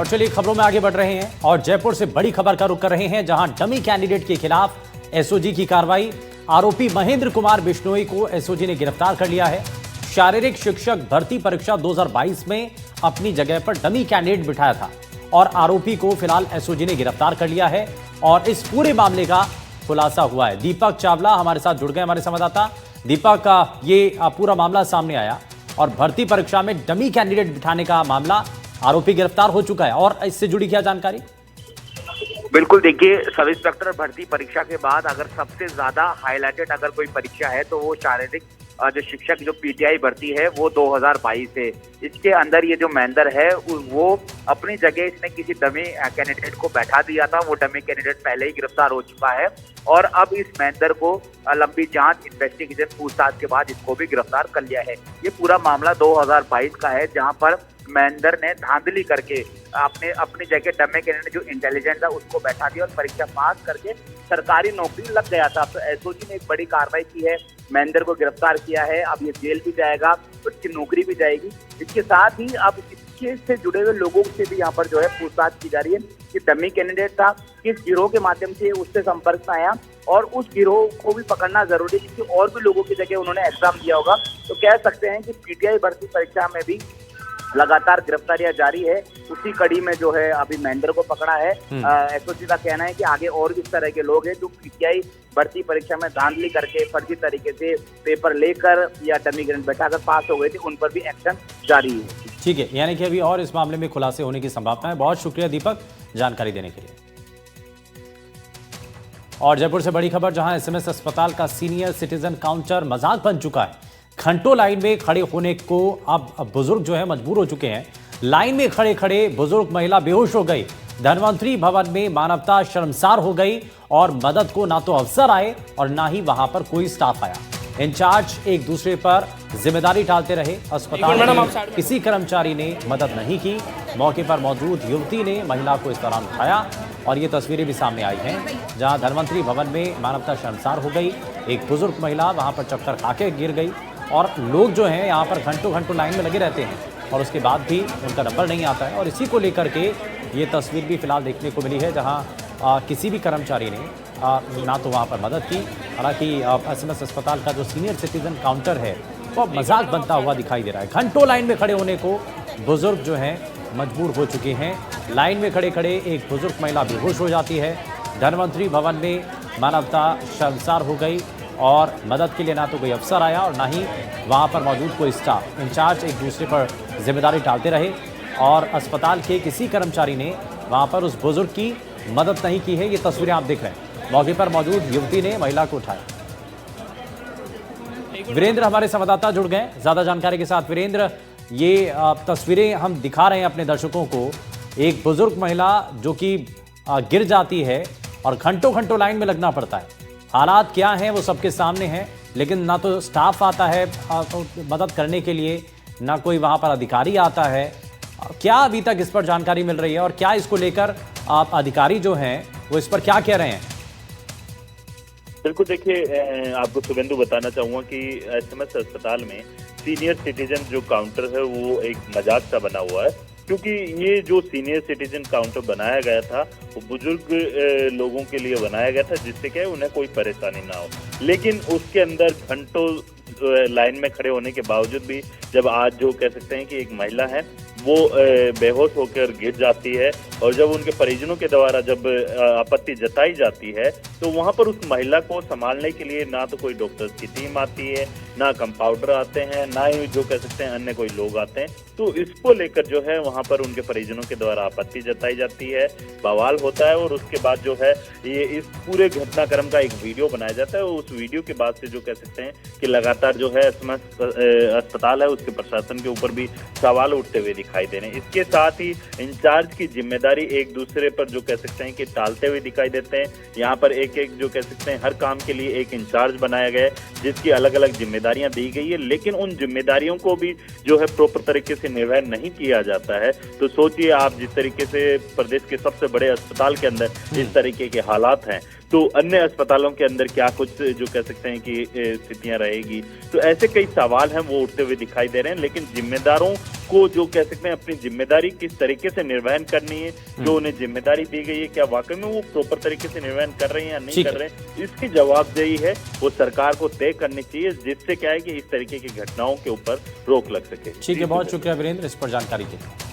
और चलिए खबरों में आगे बढ़ रहे हैं और जयपुर से बड़ी खबर का रुख कर रहे हैं, जहां डमी कैंडिडेट के खिलाफ एसओजी की कार्रवाई। आरोपी महेंद्र कुमार बिश्नोई को एसओजी ने गिरफ्तार कर लिया है। शारीरिक शिक्षक भर्ती परीक्षा 2022 में अपनी जगह पर डमी कैंडिडेट बिठाया था और आरोपी को फिलहाल एसओजी ने गिरफ्तार कर लिया है और इस पूरे मामले का खुलासा हुआ है। दीपक चावला हमारे साथ जुड़ गए, हमारे संवाददाता। दीपक, ये पूरा मामला सामने आया और भर्ती परीक्षा में डमी कैंडिडेट बिठाने का मामला, आरोपी गिरफ्तार हो चुका है और इससे जुड़ी क्या जानकारी? बिल्कुल, देखिए, सब इंस्पेक्टर भर्ती परीक्षा के बाद अगर सबसे ज्यादा हाईलाइटेड अगर कोई परीक्षा है तो वो शारीरिक जो शिक्षक जो पीटीआई भर्ती है वो 2022 है। इसके अंदर ये जो महेंद्र है वो अपनी जगह इसने किसी डमी कैंडिडेट को बैठा दिया था। वो डमी कैंडिडेट पहले ही गिरफ्तार हो चुका है और अब इस महेंद्र को लंबी जांच, इन्वेस्टिगेशन, पूछताछ के बाद इसको भी गिरफ्तार कर लिया है। ये पूरा मामला 2022 का है, जहाँ पर महेंद्र ने धांधली करके अपनी जगह डमी कैंडिडेट जो इंटेलिजेंट था उसको बैठा दिया और परीक्षा पास करके सरकारी नौकरी लग गया था। तो एसओजी ने एक बड़ी कार्रवाई की है, महेंद्र को गिरफ्तार किया है। अब ये जेल भी जाएगा, उसकी नौकरी भी जाएगी। इसके साथ ही अब इसके से जुड़े हुए लोगों से भी यहाँ पर जो है पूछताछ की जा रही है कि डमी कैंडिडेट था, किस गिरोह के माध्यम से उससे संपर्क में आया और उस गिरोह को भी पकड़ना जरूरी है क्योंकि और भी लोगों की जगह उन्होंने एग्जाम दिया होगा। तो कह सकते हैं कि पीटीआई भर्ती परीक्षा में भी लगातार गिरफ्तारियां जारी है। उसी कड़ी में जो है अभी महेंद्र को पकड़ा है। एसओजी का कहना है कि आगे और भी इस तरह के लोग हैं जो पीटीआई भर्ती परीक्षा में धांधली करके फर्जी तरीके से पेपर लेकर या डमी ग्रेड बैठाकर पास हो गए थे, उन पर भी एक्शन जारी है। ठीक है, यानी कि अभी और इस मामले में खुलासे होने की संभावना है। बहुत शुक्रिया दीपक जानकारी देने के लिए। और जयपुर से बड़ी खबर, जहां एसएमएस अस्पताल का सीनियर सिटीजन काउंटर मजाक बन चुका है। घंटों लाइन में खड़े होने को अब बुजुर्ग जो है मजबूर हो चुके हैं। लाइन में खड़े खड़े बुजुर्ग महिला बेहोश हो गई। धनवंतरी भवन में मानवता शर्मसार हो गई और मदद को ना तो अफसर आए और ना ही वहां पर कोई स्टाफ आया। इंचार्ज एक दूसरे पर जिम्मेदारी टालते रहे। अस्पताल में किसी कर्मचारी ने मदद नहीं की। मौके पर मौजूद युवती ने महिला को इस दौरान उठाया और ये तस्वीरें भी सामने आई हैं, जहां धनवंतरी भवन में मानवता शर्मसार हो गई। एक बुजुर्ग महिला वहां पर चक्कर खाके गिर गई और लोग जो हैं यहाँ पर घंटों घंटों लाइन में लगे रहते हैं और उसके बाद भी उनका नंबर नहीं आता है। और इसी को लेकर के ये तस्वीर भी फिलहाल देखने को मिली है, जहाँ किसी भी कर्मचारी ने ना तो वहाँ पर मदद की। हालांकि एसएमएस अस्पताल का जो सीनियर सिटीजन काउंटर है वो मजाक बनता हुआ दिखाई दे रहा है। घंटों लाइन में खड़े होने को बुजुर्ग जो हैं मजबूर हो चुके हैं। लाइन में खड़े खड़े एक बुजुर्ग महिला बेहोश हो जाती है। धनवंतरी भवन में मानवता शर्मसार हो गई और मदद के लिए ना तो कोई अफसर आया और ना ही वहाँ पर मौजूद कोई स्टाफ। इंचार्ज एक दूसरे पर जिम्मेदारी टालते रहे और अस्पताल के किसी कर्मचारी ने वहाँ पर उस बुजुर्ग की मदद नहीं की है। ये तस्वीरें आप देख रहे हैं। मौके पर मौजूद युवती ने महिला को उठाया। वीरेंद्र हमारे संवाददाता जुड़ गए ज्यादा जानकारी के साथ। वीरेंद्र, ये तस्वीरें हम दिखा रहे हैं अपने दर्शकों को। एक बुजुर्ग महिला जो कि गिर जाती है और घंटों घंटों लाइन में लगना पड़ता है। हालात क्या हैं वो सबके सामने हैं, लेकिन ना तो स्टाफ आता है मदद करने के लिए, ना कोई वहां पर अधिकारी आता है। क्या अभी तक इस पर जानकारी मिल रही है और क्या इसको लेकर आप अधिकारी जो हैं वो इस पर क्या कह रहे हैं? बिल्कुल, देखिए, आपको शुभेंदु बताना चाहूंगा कि एसएमएस अस्पताल में सीनियर सिटीजन जो काउंटर है वो एक मजाक सा बना हुआ है, क्योंकि ये जो सीनियर सिटीजन काउंटर बनाया गया था वो बुजुर्ग लोगों के लिए बनाया गया था, जिससे क्या है उन्हें कोई परेशानी ना हो। लेकिन उसके अंदर घंटों लाइन में खड़े होने के बावजूद भी जब आज जो कह सकते हैं कि एक महिला है वो बेहोश होकर गिर जाती है और जब उनके परिजनों के द्वारा जब आपत्ति जताई जाती है तो वहां पर उस महिला को संभालने के लिए ना तो कोई डॉक्टर्स की टीम आती है, ना कंपाउंडर आते हैं, ना ही जो कह सकते हैं अन्य कोई लोग आते हैं। तो इसको लेकर जो है वहां पर उनके परिजनों के द्वारा आपत्ति जताई जाती है, बवाल होता है और उसके बाद जो है ये इस पूरे घटनाक्रम का एक वीडियो बनाया जाता है। उस वीडियो के बाद से जो कह सकते हैं कि लगातार जो है अस्पताल है उसके प्रशासन के ऊपर भी सवाल उठते हुए दिखाई दे रहे हैं। इसके साथ ही इंचार्ज की जिम्मेदारी एक दूसरे पर जो कह सकते हैं कि टालते हुए दिखाई देते हैं। यहाँ पर एक एक जो कह सकते हैं हर काम के लिए एक इंचार्ज बनाया गया है जिसकी अलग अलग जिम्मेदारियां दी गई है, लेकिन उन जिम्मेदारियों को भी जो है प्रॉपर तरीके से निर्वहन नहीं किया जाता है। तो सोचिए आप, जिस तरीके से प्रदेश के सबसे बड़े अस्पताल के अंदर इस तरीके के हालात हैं तो अन्य अस्पतालों के अंदर क्या कुछ जो कह सकते हैं कि स्थितियां रहेगी। तो ऐसे कई सवाल हैं वो उठते हुए दिखाई दे रहे हैं, लेकिन जिम्मेदारों उनको जो कह सकते हैं अपनी जिम्मेदारी किस तरीके से निर्वहन करनी है, जो उन्हें जिम्मेदारी दी गई है, क्या वाकई में वो प्रॉपर तरीके से निर्वहन कर रहे हैं या नहीं कर रहे हैं, इसकी जवाबदेही है वो सरकार को तय करनी चाहिए, जिससे क्या है कि इस तरीके की घटनाओं के ऊपर रोक लग सके। ठीक है, बहुत शुक्रिया वीरेंद्र इस पर जानकारी के लिए।